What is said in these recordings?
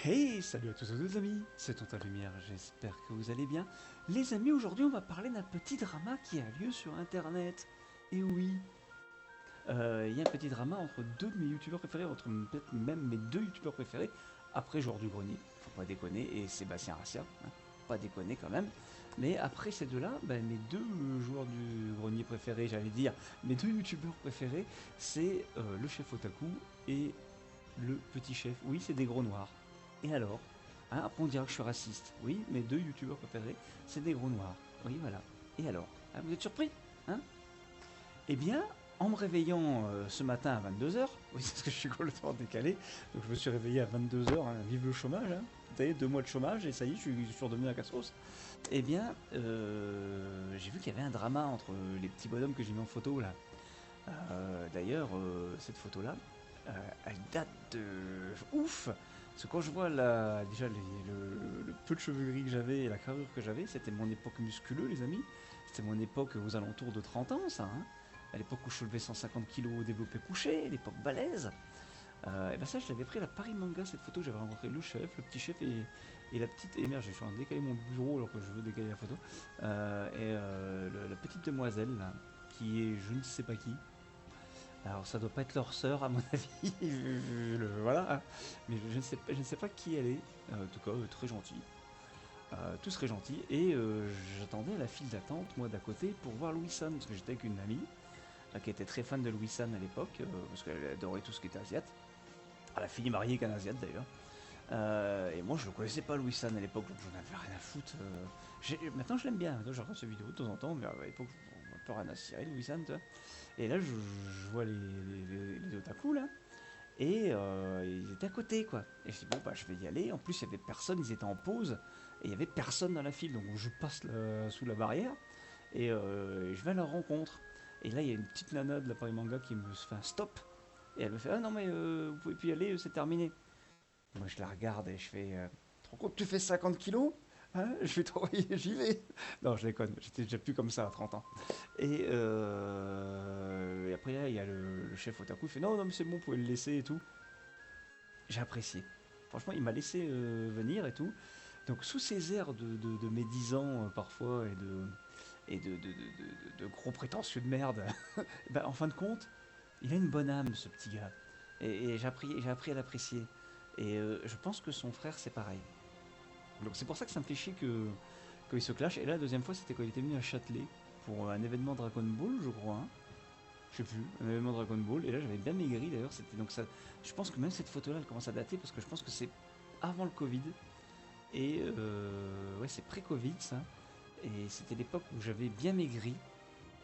Hey, salut à tous les amis, c'est Tonta Lumière, j'espère que vous allez bien. Les amis, aujourd'hui on va parler d'un petit drama qui a lieu sur internet. Et oui, il y a un petit drama entre deux de mes youtubeurs préférés, entre peut-être même mes deux youtubeurs préférés, après Joueur du Grenier, faut pas déconner, et Sébastien Rassia, hein, pas déconner quand même. Mais après ces deux-là, mes deux joueurs du grenier préférés, j'allais dire, mes deux youtubeurs préférés, c'est le chef Otaku et le petit chef. Oui, c'est des gros noirs. Et alors, hein, après on dira que je suis raciste. Oui, mes deux youtubeurs préférés, c'est des gros noirs. Oui, voilà. Et alors, hein, vous êtes surpris, hein? Eh bien, en me réveillant ce matin à 22 h, oui, c'est parce que je suis complètement décalé, donc je me suis réveillé à 22 h, hein, vive le chômage, hein. Vous savez, 2 mois de chômage, et ça y est, je suis redevenu un cassos. Eh bien, j'ai vu qu'il y avait un drama entre les petits bonhommes que j'ai mis en photo là. D'ailleurs, cette photo-là, elle date de ouf. Parce que quand je vois déjà le peu de cheveux gris que j'avais et la carrure que j'avais, c'était mon époque musculeux, les amis. C'était mon époque aux alentours de 30 ans, ça, hein. À l'époque où je soulevais 150 kilos au développé couché, l'époque balèze. Et ben ça, je l'avais pris à la Paris Manga, cette photo. J'avais rencontré le chef, le petit chef et la petite. Et merde, je suis en train de décaler mon bureau alors que je veux décaler la photo. La petite demoiselle, là, qui est je ne sais pas qui. Alors ça doit pas être leur sœur à mon avis, voilà, hein. Mais je ne sais pas qui elle est. En tout cas, très gentille. Tous très gentils. Et j'attendais à la file d'attente, moi d'à côté, pour voir Louis San, parce que j'étais avec une amie qui était très fan de Louis San à l'époque, parce qu'elle adorait tout ce qui était asiate. Elle a fini mariée qu'un asiate d'ailleurs. Et moi je ne connaissais pas Louis San à l'époque, donc j'en avais rien à foutre. Maintenant je l'aime bien, maintenant je regarde ses vidéos de temps en temps, mais à l'époque je un peu rien à cirer Louis San, tu vois. Et là je vois les otaku là, et ils étaient à côté quoi. Et je dis bon bah je vais y aller, en plus il y avait personne, ils étaient en pause, et il y avait personne dans la file, donc je passe sous la barrière, et je vais à leur rencontre. Et là il y a une petite nana de la Paris Manga qui me fait un stop, et elle me fait ah non mais vous pouvez plus y aller, c'est terminé. Moi, je la regarde et je fais te rends compte, tu fais 50 kilos, hein, je vais t'envoyer, j'y vais. Non, je déconne, j'étais déjà plus comme ça à 30 ans. Et après, là, il y a le chef Otaku, il fait non, non, mais c'est bon, vous pouvez le laisser et tout. J'ai apprécié. Franchement, il m'a laissé venir et tout. Donc, sous ces airs de médisants parfois et de gros prétentieux de merde, ben, en fin de compte, il a une bonne âme, ce petit gars. Et j'ai appris à l'apprécier. Et je pense que son frère, c'est pareil. Donc c'est pour ça que ça me fait chier qu'il se clash. Et là, la deuxième fois, c'était quand il était venu à Châtelet pour un événement Dragon Ball, je crois, hein. Je sais plus, un événement Dragon Ball. Et là, j'avais bien maigri d'ailleurs. C'était donc ça. Je pense que même cette photo-là, elle commence à dater parce que je pense que c'est avant le Covid. Et ouais, c'est pré-Covid ça. Et c'était l'époque où j'avais bien maigri.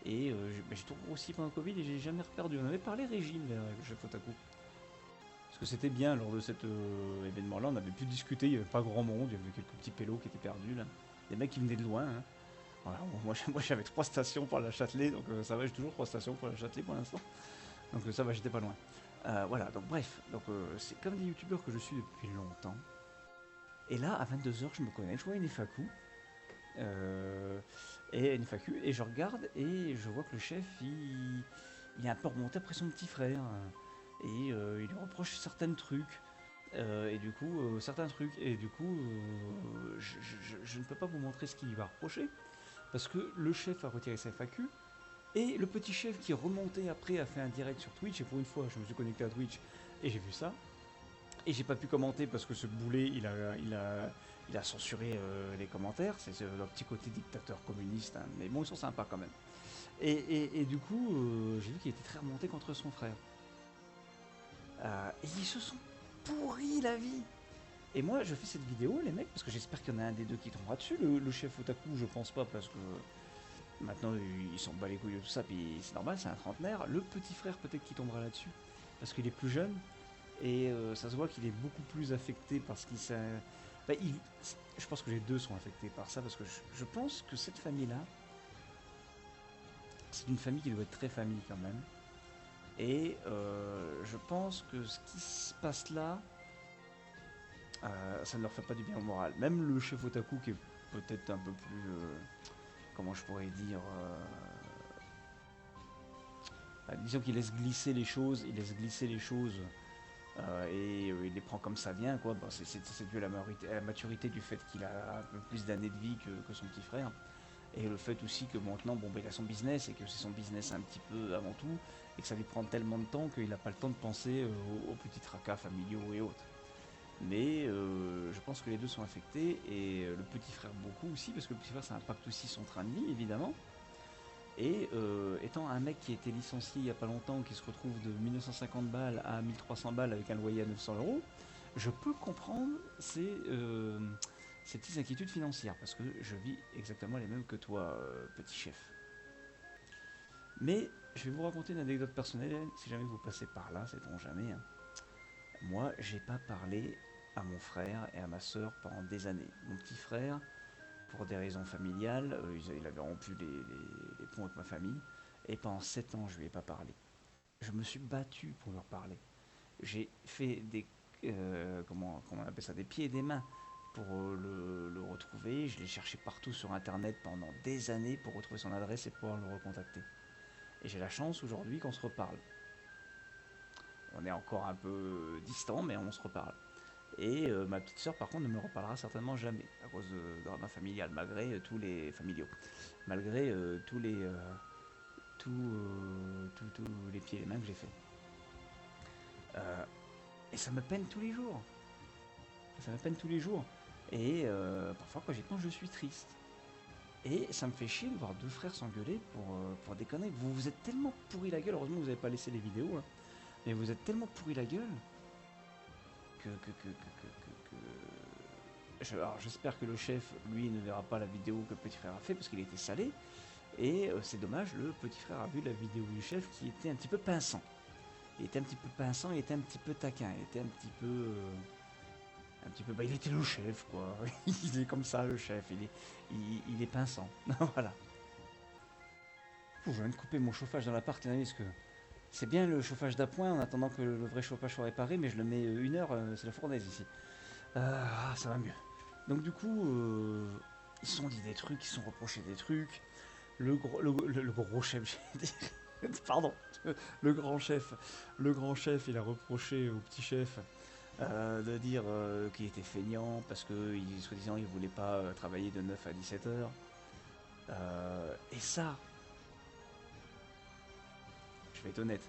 Et j'ai tout grossi pendant le Covid et j'ai jamais reperdu. On avait parlé régime d'ailleurs avec le chef Otaku. Parce que c'était bien lors de cet événement-là, on avait pu discuter, il n'y avait pas grand monde, il y avait quelques petits pélos qui étaient perdus là. Des mecs qui venaient de loin, hein. Voilà, moi j'avais 3 stations pour la Châtelet, donc ça va, j'ai toujours 3 stations pour la Châtelet pour l'instant. Donc ça va, j'étais pas loin. Voilà, donc bref, donc c'est comme des youtubeurs que je suis depuis longtemps. Et là, à 22 h, je me connais, je vois une FAQ. euh, et une FAQ, et je regarde et je vois que le chef, il est un peu remonté après son petit frère, hein. Et il lui reproche certains trucs. Et du coup, certains trucs. Et du coup, je ne peux pas vous montrer ce qu'il lui va reprocher. Parce que le chef a retiré sa FAQ. Et le petit chef qui est remonté après a fait un direct sur Twitch. Et pour une fois, je me suis connecté à Twitch et j'ai vu ça. Et j'ai pas pu commenter parce que ce boulet, il a censuré les commentaires. C'est leur petit côté dictateur communiste, hein. Mais bon, ils sont sympas quand même. Et du coup, j'ai vu qu'il était très remonté contre son frère. Et ils se sont pourris la vie. Et moi, je fais cette vidéo, les mecs, parce que j'espère qu'il y en a un des deux qui tombera dessus. Le chef Otaku, je pense pas, parce que maintenant, il s'en bat les couilles de tout ça, puis c'est normal, c'est un trentenaire. Le petit frère, peut-être qu'il tombera là-dessus, parce qu'il est plus jeune, et ça se voit qu'il est beaucoup plus affecté parce qu'il s'est. Enfin, je pense que les deux sont affectés par ça, parce que je pense que cette famille-là, c'est une famille qui doit être très famille quand même. Et je pense que ce qui se passe là, ça ne leur fait pas du bien au moral. Même le chef Otaku qui est peut-être un peu plus, comment je pourrais dire, disons qu'il laisse glisser les choses, il laisse glisser les choses Il les prend comme ça vient, quoi. Bon, c'est dû à la maturité du fait qu'il a un peu plus d'années de vie que son petit frère. Et le fait aussi que maintenant, bon, il a son business et que c'est son business un petit peu avant tout, et que ça lui prend tellement de temps qu'il n'a pas le temps de penser aux petits tracas familiaux et autres. Mais je pense que les deux sont affectés, et le petit frère beaucoup aussi, parce que le petit frère ça impacte aussi son train de vie évidemment. Et étant un mec qui a été licencié il n'y a pas longtemps, qui se retrouve de 1950 balles à 1300 balles avec un loyer à 900 €, je peux comprendre ces petites inquiétudes financières, parce que je vis exactement les mêmes que toi, petit chef. Mais je vais vous raconter une anecdote personnelle, si jamais vous passez par là, c'est on jamais, hein. Moi, j'ai pas parlé à mon frère et à ma soeur pendant des années. Mon petit frère, pour des raisons familiales, il avait rompu les ponts avec ma famille, et pendant 7 ans, je lui ai pas parlé. Je me suis battu pour leur parler. J'ai fait comment on appelle ça, des pieds et des mains pour le retrouver. Je l'ai cherché partout sur internet pendant des années pour retrouver son adresse et pouvoir le recontacter. Et j'ai la chance aujourd'hui qu'on se reparle. On est encore un peu distant, mais on se reparle. Et ma petite sœur, par contre, ne me reparlera certainement jamais, à cause de drama familial, malgré tous les familiaux, malgré tous les pieds et les mains que j'ai fait. Euh, et ça me peine tous les jours. Ça me peine tous les jours. Et parfois, quand j'y pense, je suis triste. Et ça me fait chier de voir deux frères s'engueuler pour des conneries. Vous vous êtes tellement pourri la gueule, heureusement que vous n'avez pas laissé les vidéos, hein, mais vous êtes tellement pourri la gueule alors j'espère que le chef, lui, ne verra pas la vidéo que le petit frère a fait parce qu'il a été salé. Et c'est dommage, le petit frère a vu la vidéo du chef qui était un petit peu pinçant. Il était un petit peu pinçant, il était un petit peu taquin, il était un petit peu... bah, il était le chef, quoi. Il est comme ça, le chef, il est pinçant. Voilà. Je viens de couper mon chauffage dans l'appart, les amis, parce que c'est bien le chauffage d'appoint en attendant que le vrai chauffage soit réparé, mais je le mets 1 heure, c'est la fournaise ici. Ça va mieux. Donc du coup, ils se sont dit des trucs, ils se sont reprochés des trucs. Le gros chef, j'ai dit, pardon, le grand chef, il a reproché au petit chef de dire qu'il était feignant parce que, soi-disant, il voulait pas travailler de 9 à 17 heures. Et ça, je vais être honnête,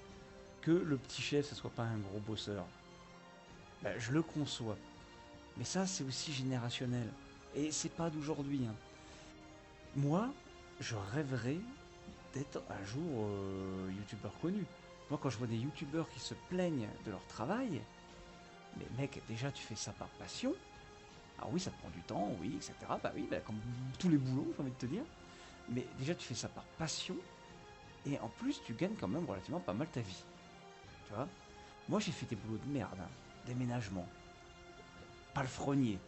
que le petit chef, ça soit pas un gros bosseur, ben, je le conçois. Mais ça, c'est aussi générationnel. Et c'est pas d'aujourd'hui, hein. Moi, je rêverais d'être un jour youtubeur connu. Moi, quand je vois des youtubeurs qui se plaignent de leur travail, mais mec, déjà tu fais ça par passion. Ah oui, ça te prend du temps, oui, etc. Bah oui, bah, comme tous les boulots, j'ai envie de te dire. Mais déjà tu fais ça par passion, et en plus tu gagnes quand même relativement pas mal ta vie. Tu vois. Moi j'ai fait des boulots de merde, hein. Déménagement, palefrenier,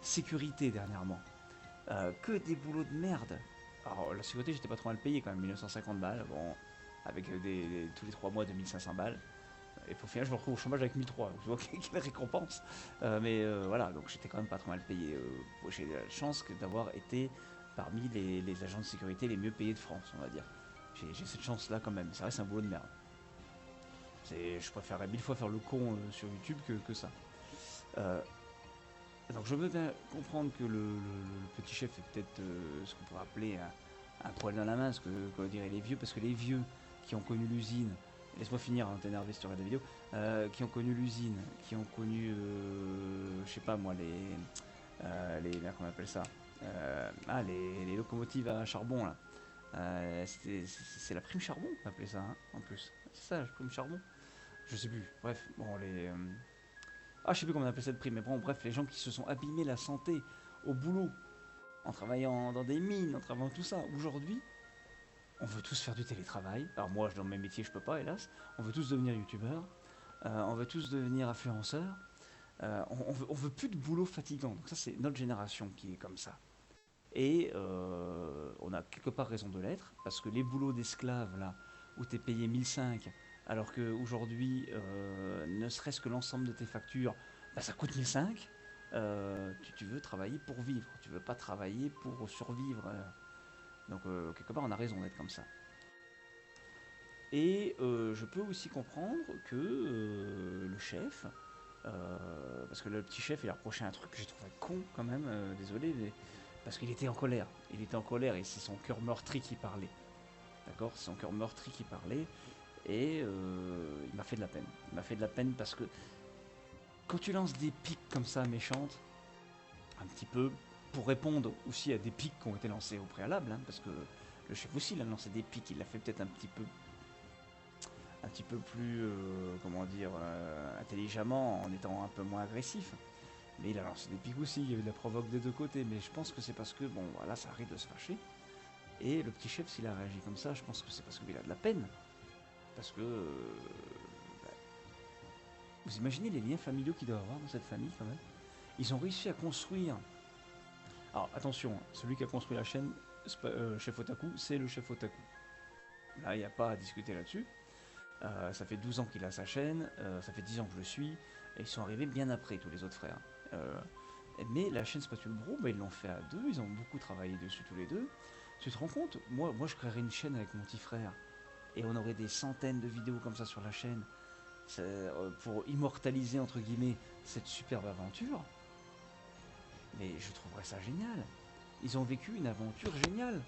sécurité dernièrement. Que des boulots de merde. Alors la sécurité j'étais pas trop mal payé quand même, 1950 balles, bon, avec tous les 3 mois 2500 balles. Et pour finir, je me retrouve au chômage avec 1003. Donc, tu vois quelle récompense. Voilà, donc j'étais quand même pas trop mal payé. J'ai la chance d'avoir été parmi les agents de sécurité les mieux payés de France, on va dire. J'ai cette chance-là quand même. Ça reste un boulot de merde. Je préférerais 1000 fois faire le con sur YouTube que ça. Euh, donc je veux bien comprendre que le petit chef est peut-être ce qu'on pourrait appeler un poil dans la main, ce que diraient les vieux, parce que les vieux qui ont connu l'usine, laisse-moi finir, hein, t'es énervé si tu regardes la vidéo, qui ont connu l'usine, qui ont connu, je sais pas moi, merde, comment on appelle ça, les locomotives à charbon là. C'est la prime charbon qu'on appelait ça, hein, en plus. C'est ça, la prime charbon. Je sais plus. Bref, bon, je sais plus comment on appelle cette prime, mais bon, bref, les gens qui se sont abîmés la santé au boulot, en travaillant dans des mines, en travaillant tout ça. Aujourd'hui, on veut tous faire du télétravail. Alors moi, dans mes métiers, je peux pas, hélas. On veut tous devenir youtubeurs. On veut tous devenir influenceurs. On veut plus de boulot fatigant. Donc ça, c'est notre génération qui est comme ça. Et on a quelque part raison de l'être, parce que les boulots d'esclaves, là, où tu es payé 1005, alors qu'aujourd'hui, ne serait-ce que l'ensemble de tes factures, bah, ça coûte 1005, tu veux travailler pour vivre, tu veux pas travailler pour survivre. Donc quelque part, on a raison d'être comme ça. Et je peux aussi comprendre que le chef, parce que le petit chef il a reproché un truc que j'ai trouvé con quand même, désolé, mais parce qu'il était en colère. Il était en colère et c'est son cœur meurtri qui parlait. D'accord, c'est son cœur meurtri qui parlait et il m'a fait de la peine. Il m'a fait de la peine parce que quand tu lances des piques comme ça méchantes, un petit peu pour répondre aussi à des piques qui ont été lancées au préalable, hein, parce que le chef aussi il a lancé des piques, il l'a fait peut-être un petit peu plus, comment dire, intelligemment, en étant un peu moins agressif. Mais il a lancé des piques aussi, il y avait de la provoque des deux côtés. Mais je pense que c'est parce que, bon, voilà, ça arrive de se fâcher. Et le petit chef, s'il a réagi comme ça, je pense que c'est parce qu'il a de la peine. Parce que, bah, vous imaginez les liens familiaux qu'il doit avoir dans cette famille quand même. Ils ont réussi à construire. Alors attention, celui qui a construit la chaîne, chef Otaku, c'est le chef Otaku. Là, il n'y a pas à discuter là-dessus. Ça fait 12 ans qu'il a sa chaîne, ça fait 10 ans que je le suis, et ils sont arrivés bien après tous les autres frères. Euh, mais la chaîne Spatule Bro, bah, ils l'ont fait à deux, ils ont beaucoup travaillé dessus tous les deux. Tu te rends compte, moi je créerais une chaîne avec mon petit frère, et on aurait des centaines de vidéos comme ça sur la chaîne, pour immortaliser entre guillemets cette superbe aventure. Mais je trouverais ça génial. Ils ont vécu une aventure géniale.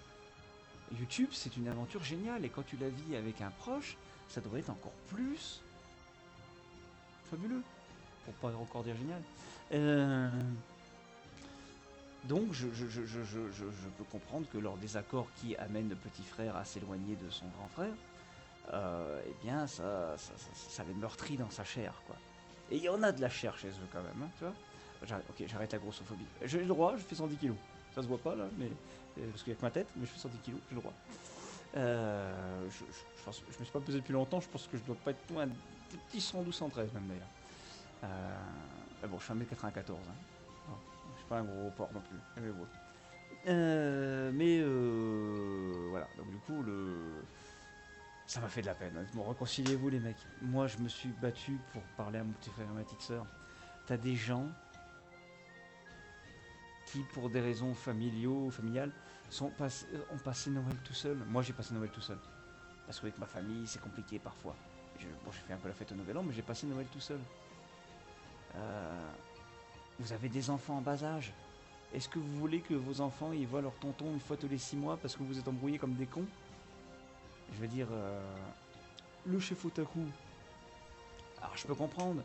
YouTube, c'est une aventure géniale, et quand tu la vis avec un proche, ça devrait être encore plus fabuleux, pour pas encore dire génial. Euh, donc je peux comprendre que leur désaccord qui amène le petit frère à s'éloigner de son grand frère, eh bien ça les meurtrit dans sa chair, quoi. Et il y en a de la chair chez eux quand même, hein, tu vois. Ok, j'arrête la grossophobie. J'ai le droit, je fais 110 kilos. Ça se voit pas là, mais parce qu'il y a que ma tête, mais je fais 110 kilos, j'ai le droit. Je me suis pas pesé depuis longtemps, je pense que je dois pas être loin des petits 112-113 même d'ailleurs. Bon, je fais 1m94, hein. Bon, je suis pas un gros porc non plus, mais bon. Voilà, donc du coup, ça m'a fait de la peine. Bon, réconciliez-vous les mecs. Moi, je me suis battu pour parler à mon petit frère et ma petite soeur. T'as des gens qui, pour des raisons familiales, ont passé Noël tout seul. Moi, j'ai passé Noël tout seul. Parce qu'avec ma famille, c'est compliqué parfois. J'ai fait un peu la fête au Nouvel An, mais j'ai passé Noël tout seul. Euh, vous avez des enfants en bas âge. Est-ce que vous voulez que vos enfants ils voient leur tonton une fois tous les 6 mois parce que vous êtes embrouillés comme des cons? Je veux dire, le chef otaku. Alors je peux comprendre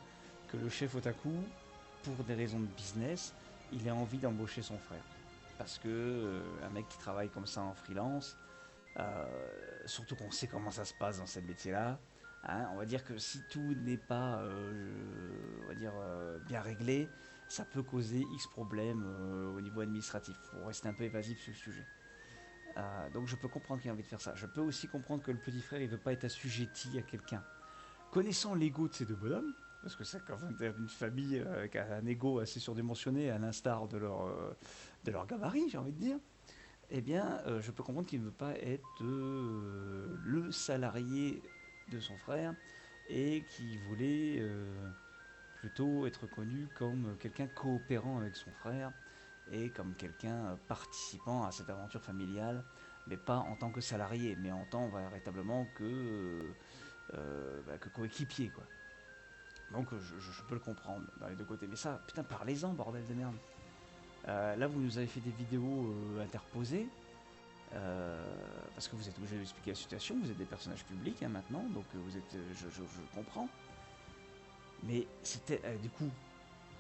que le chef otaku, pour des raisons de business, il a envie d'embaucher son frère. Parce que un mec qui travaille comme ça en freelance, surtout qu'on sait comment ça se passe dans ces métiers-là, hein, on va dire que si tout n'est pas on va dire, bien réglé, ça peut causer X problèmes au niveau administratif. Il faut rester un peu évasif sur le sujet. Donc je peux comprendre qu'il a envie de faire ça. Je peux aussi comprendre que le petit frère, il veut pas être assujetti à quelqu'un. Connaissant l'ego de ces deux bonhommes, parce que c'est quand même une famille avec un ego assez surdimensionné, à l'instar de leur gabarit, j'ai envie de dire, eh bien, je peux comprendre qu'il ne veut pas être le salarié de son frère et qu'il voulait plutôt être connu comme quelqu'un coopérant avec son frère et comme quelqu'un participant à cette aventure familiale, mais pas en tant que salarié, mais en tant véritablement que coéquipier, quoi. Donc je peux le comprendre dans les deux côtés. Mais ça, putain, parlez-en, bordel de merde. Là, vous nous avez fait des vidéos interposées. Parce que vous êtes obligé d'expliquer la situation, vous êtes des personnages publics, hein, maintenant, donc vous êtes, je comprends. Mais c'était, du coup,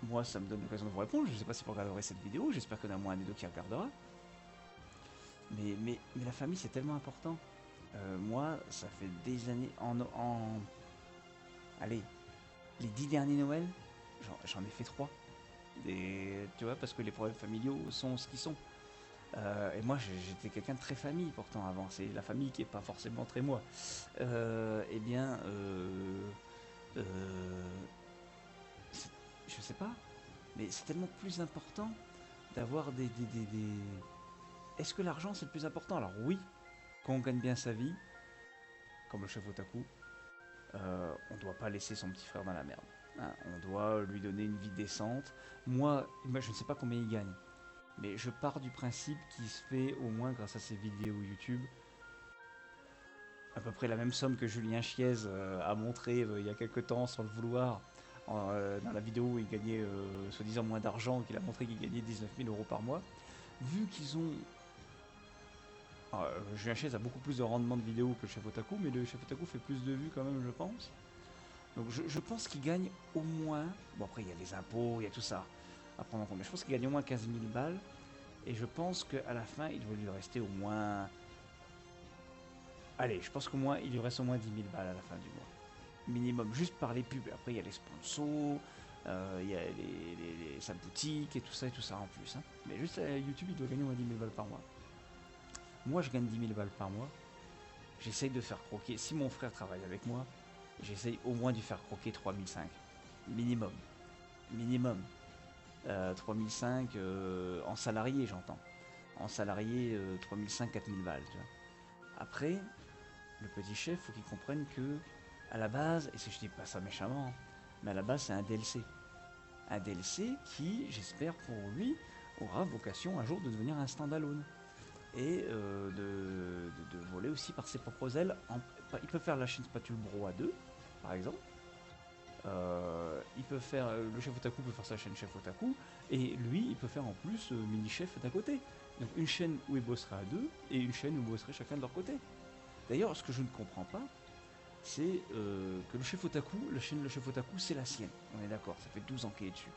moi ça me donne l'occasion de vous répondre, je ne sais pas si vous regarderez cette vidéo, j'espère qu'il y en a moins un des deux qui regardera. Mais la famille c'est tellement important. Moi, ça fait des années, allez, les 10 derniers Noël, j'en ai fait 3. Tu vois, parce que les problèmes familiaux sont ce qu'ils sont. Et moi, j'étais quelqu'un de très famille pourtant avant. C'est la famille qui est pas forcément très moi. Eh bien, euh, je sais pas, mais c'est tellement plus important d'avoir des. Est-ce que l'argent c'est le plus important? Alors oui, quand on gagne bien sa vie, comme le chef otaku, on doit pas laisser son petit frère dans la merde, hein. On doit lui donner une vie décente. Moi, je ne sais pas combien il gagne. Mais je pars du principe qu'il se fait au moins grâce à ses vidéos YouTube à peu près la même somme que Julien Chiez a montré il y a quelques temps sans le vouloir. Dans la vidéo où il gagnait soi-disant moins d'argent, qu'il a montré qu'il gagnait 19 000 euros par mois. Vu qu'ils ont Julien Chiez a beaucoup plus de rendement de vidéo que le chef Otaku, mais le chef Otaku fait plus de vues quand même, je pense. Donc je pense qu'il gagne au moins. Bon, après, il y a les impôts, il y a tout ça à prendre en compte. Mais je pense qu'il gagne au moins 15 000 balles. Et je pense qu'à la fin, il doit lui rester au moins. Allez, je pense qu'au moins, il lui reste au moins 10 000 balles à la fin du mois. Minimum, juste par les pubs. Après, il y a les sponsors, il y a sa boutique et tout ça en plus. Hein. Mais juste à YouTube, il doit gagner au moins 10 000 balles par mois. Moi, je gagne 10 000 balles par mois. J'essaye de faire croquer. Si mon frère travaille avec moi, j'essaye au moins de faire croquer 3005. Minimum. Minimum. 3005 en salarié, j'entends. En salarié, 3005, 4000 balles. Tu vois. Après, le petit chef, faut qu'il comprenne que, à la base, et si je dis pas ça méchamment, mais à la base, c'est un DLC. Un DLC qui, j'espère pour lui, aura vocation un jour de devenir un standalone. Et de voler aussi par ses propres ailes. Il peut faire la chaîne Spatule Bro à deux, par exemple. Il peut faire le chef Otaku peut faire sa chaîne chef Otaku et lui il peut faire en plus mini chef d'à côté. Donc une chaîne où il bosserait à deux et une chaîne où ils bosseraient chacun de leur côté. D'ailleurs, ce que je ne comprends pas, c'est que le chef Otaku, la chaîne Le Chef Otaku, c'est la sienne. On est d'accord, ça fait 12 ans qu'il est dessus.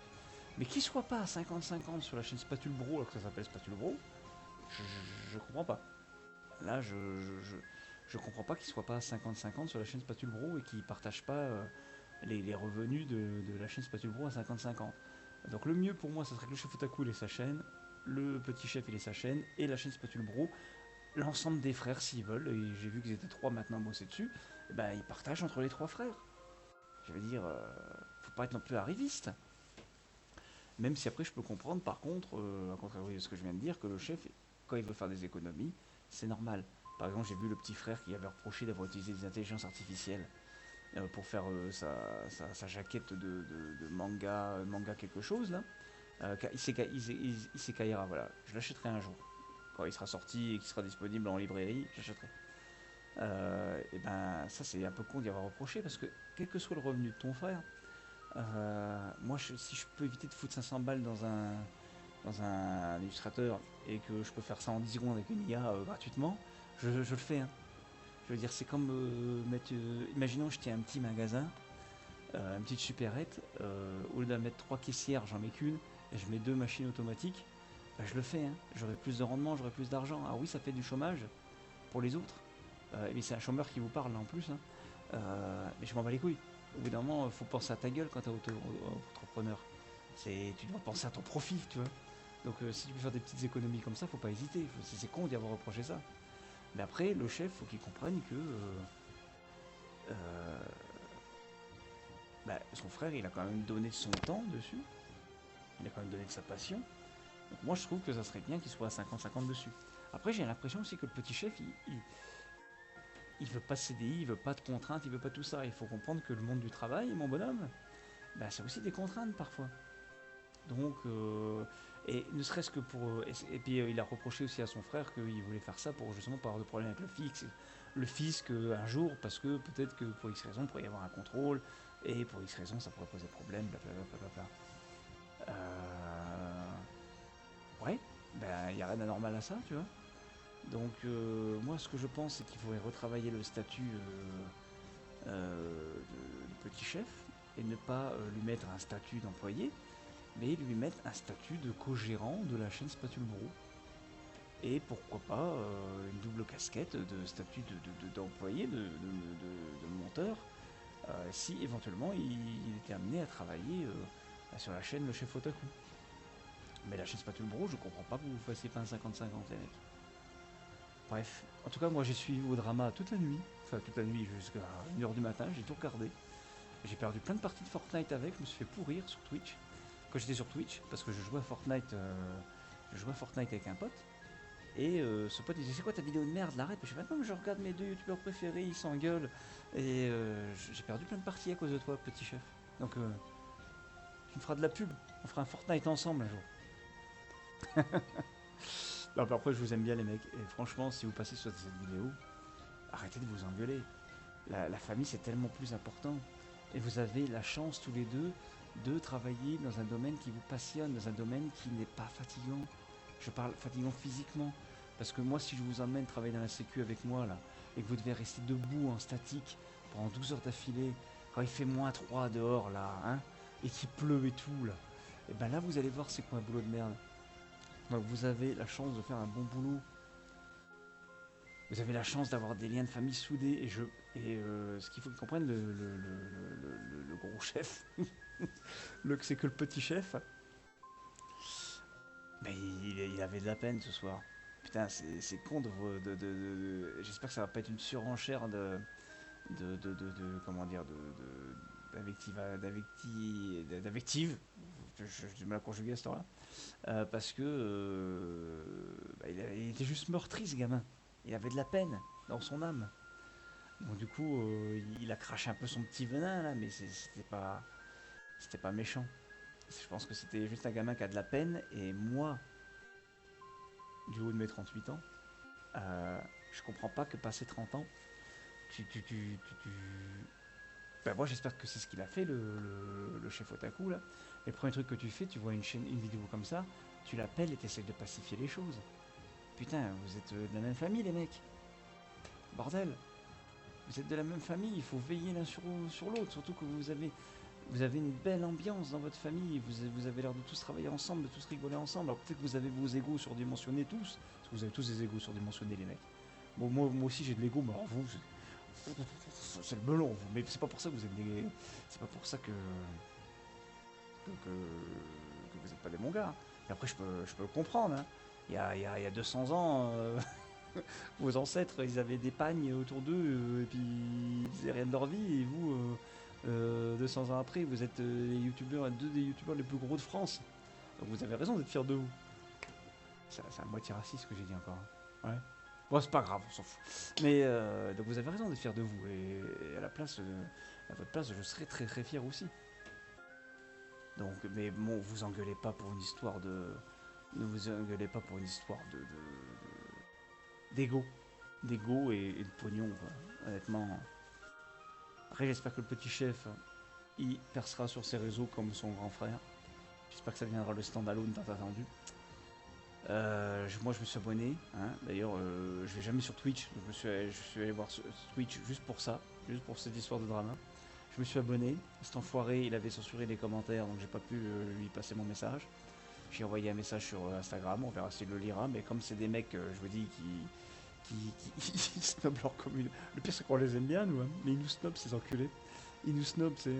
Mais qu'il soit pas à 50-50 sur la chaîne Spatule Bro alors que ça s'appelle Spatule Bro, je comprends pas. Là, je comprends pas qu'il soit pas à 50-50 sur la chaîne Spatule Bro et qu'il partage pas les revenus de la chaîne Spatule Bro à 50-50. Donc le mieux pour moi, ça serait que le chef Otaku il ait sa chaîne, le petit chef il ait sa chaîne, et la chaîne Spatule Bro, l'ensemble des frères s'ils veulent, et j'ai vu qu'ils étaient trois maintenant bossés dessus, et ben ils partagent entre les trois frères. Je veux dire, faut pas être non plus arriviste. Même si après je peux comprendre par contre, à contraire de ce que je viens de dire, que le chef, quand il veut faire des économies, c'est normal. Par exemple, j'ai vu le petit frère qui avait reproché d'avoir utilisé des intelligences artificielles pour faire sa jaquette de manga, manga quelque chose là. Isekaira, voilà. Je l'achèterai un jour. Quand il sera sorti et qu'il sera disponible en librairie, j'achèterai. Et ben ça c'est un peu con d'y avoir reproché parce que quel que soit le revenu de ton frère, moi si je peux éviter de foutre 500 balles dans un illustrateur et que je peux faire ça en 10 secondes avec une IA gratuitement, je le fais. Hein. Je veux dire, c'est comme mettre. Imaginons, je tiens un petit magasin, une petite supérette. Au lieu d'en mettre 3 caissières, j'en mets qu'une. Et je mets 2 machines automatiques. Bah, je le fais. Hein. J'aurai plus de rendement, j'aurai plus d'argent. Ah oui, ça fait du chômage pour les autres. Mais c'est un chômeur qui vous parle là, en plus. Hein. Mais je m'en bats les couilles. Au bout d'un moment, il faut penser à ta gueule quand t'es entrepreneur. Tu dois penser à ton profit, tu vois. Donc si tu peux faire des petites économies comme ça, faut pas hésiter. C'est con d'y avoir reproché ça. Mais après, le chef, faut qu'il comprenne que euh, son frère, il a quand même donné de son temps dessus. Il a quand même donné de sa passion. Donc moi, je trouve que ça serait bien qu'il soit à 50-50 dessus. Après, j'ai l'impression aussi que le petit chef, il veut pas de CDI, il veut pas de contraintes, il veut pas tout ça. Il faut comprendre que le monde du travail, mon bonhomme, bah, c'est aussi des contraintes parfois. Donc, et ne serait-ce que pour. Et puis il a reproché aussi à son frère qu'il voulait faire ça pour justement pas avoir de problème avec le fisc un jour, parce que peut-être que pour X raison, il pourrait y avoir un contrôle, et pour X raison, ça pourrait poser problème, blablabla. Ouais, ben il n'y a rien d'anormal à ça, tu vois. Donc, moi, ce que je pense, c'est qu'il faudrait retravailler le statut de petit chef et ne pas lui mettre un statut d'employé, mais lui mettre un statut de co-gérant de la chaîne Spatule Brou. Et pourquoi pas une double casquette de statut d'employé, de monteur, si éventuellement il était amené à travailler sur la chaîne Le Chef Otaku. Mais la chaîne Spatule Brou, je comprends pas que vous fassiez pas un 50-50 les mecs. Bref, en tout cas moi j'ai suivi vos dramas toute la nuit, enfin toute la nuit jusqu'à 1h du matin, j'ai tout regardé. J'ai perdu plein de parties de Fortnite avec, je me suis fait pourrir sur Twitch. Quand j'étais sur Twitch, parce que je jouais à Fortnite avec un pote. Et ce pote il disait c'est quoi ta vidéo de merde, l'arrête. Je fais maintenant mais je regarde mes deux youtubeurs préférés, ils s'engueulent. Et j'ai perdu plein de parties à cause de toi, petit chef. Donc tu me feras de la pub, on fera un Fortnite ensemble un jour. Non, mais après je vous aime bien les mecs. Et franchement si vous passez sur cette vidéo, arrêtez de vous engueuler. La famille, c'est tellement plus important. Et vous avez la chance tous les deux de travailler dans un domaine qui vous passionne, dans un domaine qui n'est pas fatigant. Je parle fatigant physiquement. Parce que moi, si je vous emmène travailler dans la sécu avec moi, là, et que vous devez rester debout en statique pendant 12 heures d'affilée, quand il fait -3 dehors, là, hein, et qu'il pleut et tout, là, et ben là, vous allez voir c'est quoi un boulot de merde. Donc vous avez la chance de faire un bon boulot. Vous avez la chance d'avoir des liens de famille soudés. Ce qu'il faut qu'ils comprennent, le gros chef, c'est que le petit chef, mais il avait de la peine ce soir. Putain, c'est con j'espère que ça va pas être une surenchère comment dire, d'invective. J'ai du mal à conjuguer à ce temps-là. Parce que il était juste meurtri, ce gamin. Il avait de la peine dans son âme. Donc du coup, il a craché un peu son petit venin là, mais c'était pas méchant. Je pense que c'était juste un gamin qui a de la peine. Et moi, du haut de mes 38 ans, je comprends pas que passé 30 ans, tu... Ben moi j'espère que c'est ce qu'il a fait le chef otaku là. Et le premier truc que tu fais, tu vois une vidéo comme ça, tu l'appelles et tu essaies de pacifier les choses. Putain, vous êtes de la même famille les mecs. Bordel. Vous êtes de la même famille, il faut veiller l'un sur l'autre, surtout que vous avez une belle ambiance dans votre famille, vous avez l'air de tous travailler ensemble, de tous rigoler ensemble. Alors peut-être que vous avez vos égos surdimensionnés tous, parce que vous avez tous des égos surdimensionnés les mecs. Bon, moi aussi j'ai de l'ego, mais alors vous, c'est le melon, vous. Mais c'est pas pour ça que vous êtes des... C'est pas pour ça que vous n'êtes pas des bons gars. Et après je peux le comprendre, hein. Il y a 200 ans... vos ancêtres, ils avaient des pagnes autour d'eux, et puis ils faisaient rien de leur vie, et vous, 200 ans après, vous êtes les youtubeurs, deux des youtubeurs les plus gros de France. Donc vous avez raison d'être fiers de vous. C'est à moitié raciste ce que j'ai dit encore. Ouais. Bon, c'est pas grave, on s'en fout. Mais donc vous avez raison d'être fiers de vous, et à votre place, je serais très très fier aussi. Donc, mais bon, vous engueulez pas pour une histoire de... Ne vous engueulez pas pour une histoire d'ego. D'ego et de pognon, quoi. Honnêtement. Après, j'espère que le petit chef, il percera sur ses réseaux comme son grand frère. J'espère que ça deviendra le standalone tant attendu. Moi, je me suis abonné. Hein. D'ailleurs, je vais jamais sur Twitch. Je suis allé voir Twitch juste pour ça, juste pour cette histoire de drama. Je me suis abonné. Cet enfoiré, il avait censuré les commentaires, donc j'ai pas pu lui passer mon message. J'ai envoyé un message sur Instagram, on verra s'il le lira. Mais comme c'est des mecs, je vous dis, qui snobent leur commune. Le pire, c'est qu'on les aime bien, nous, hein. Mais ils nous snobent, ces enculés. Ils nous snobent, c'est.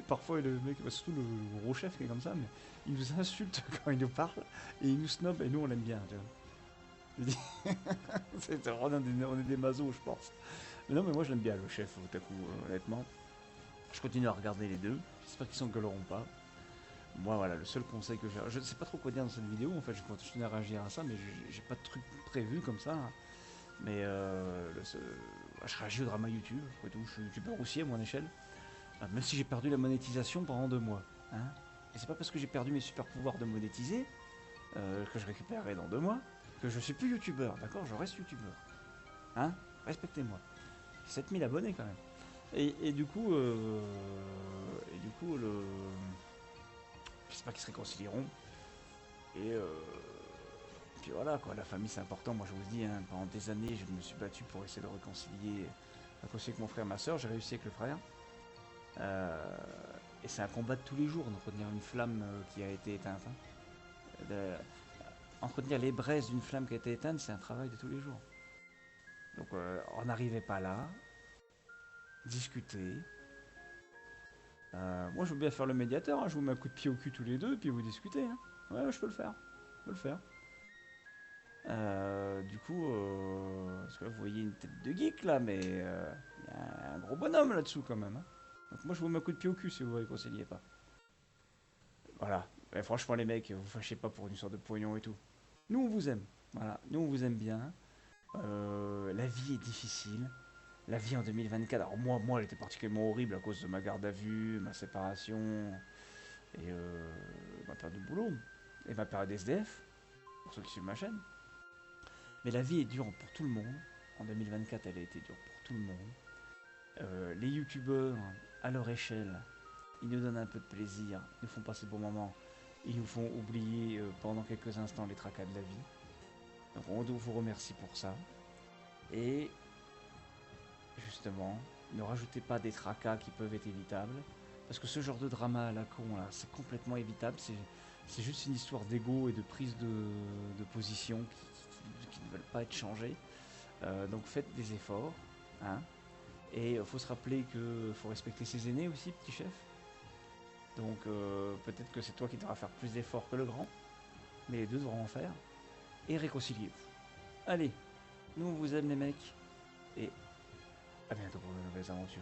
Parfois, le mec, surtout le gros chef qui est comme ça, mais il nous insulte quand il nous parle, et il nous snob, et nous, on l'aime bien, tu vois. C'est vraiment on est des mazos, je pense. Mais non, mais moi, je l'aime bien, le chef, Otaku, honnêtement. Je continue à regarder les deux. J'espère qu'ils s'engueuleront pas. Moi, voilà, le seul conseil que j'ai. Je ne sais pas trop quoi dire dans cette vidéo, en fait, je continue à réagir à ça, mais j'ai pas de truc prévu comme ça. Mais je réagis au drama YouTube, après tout, je suis youtubeur aussi à mon échelle. Même si j'ai perdu la monétisation pendant 2 mois. Hein. Et c'est pas parce que j'ai perdu mes super pouvoirs de monétiser, que je récupérerai dans 2 mois, que je suis plus youtubeur, d'accord? Je reste youtubeur. Hein? Respectez-moi. J'ai 7000 abonnés quand même. Et du coup, j'espère qu'ils se réconcilieront. Et puis voilà, quoi, la famille c'est important. Moi je vous dis, hein, pendant des années, je me suis battu pour essayer de réconcilier avec mon frère et ma soeur. J'ai réussi avec le frère. Et c'est un combat de tous les jours d'entretenir une flamme qui a été éteinte. Hein. Entretenir les braises d'une flamme qui a été éteinte, c'est un travail de tous les jours. Donc on n'arrivait pas là. Discuter. Moi je veux bien faire le médiateur, hein. Je vous mets un coup de pied au cul tous les deux et puis vous discutez. Hein. Ouais, je peux le faire. Je peux le faire. Du coup, parce que là, vous voyez une tête de geek là, mais il y a un gros bonhomme là-dessous quand même. Hein. Donc moi je vous mets un coup de pied au cul si vous ne réconciliez pas. Voilà. Et franchement les mecs, vous fâchez pas pour une sorte de pognon et tout. Nous on vous aime. Voilà. Nous on vous aime bien. La vie est difficile. La vie en 2024, alors moi elle était particulièrement horrible à cause de ma garde à vue, ma séparation et ma période de boulot et ma période SDF, pour ceux qui suivent ma chaîne. Mais la vie est dure pour tout le monde. en 2024, elle a été dure pour tout le monde. Les youtubeurs, à leur échelle, ils nous donnent un peu de plaisir, ils nous font passer de bons moments, ils nous font oublier pendant quelques instants les tracas de la vie. Donc on vous remercie pour ça. Et justement, ne rajoutez pas des tracas qui peuvent être évitables. Parce que ce genre de drama à la con, là, c'est complètement évitable. C'est juste une histoire d'ego et de prise de position qui ne veulent pas être changées. Donc faites des efforts. Hein. Et il faut se rappeler qu'il faut respecter ses aînés aussi, petit chef. Donc peut-être que c'est toi qui devras faire plus d'efforts que le grand. Mais les deux devront en faire. Et réconciliez-vous. Allez, nous on vous aime les mecs. Et à bientôt pour de nouvelles aventures.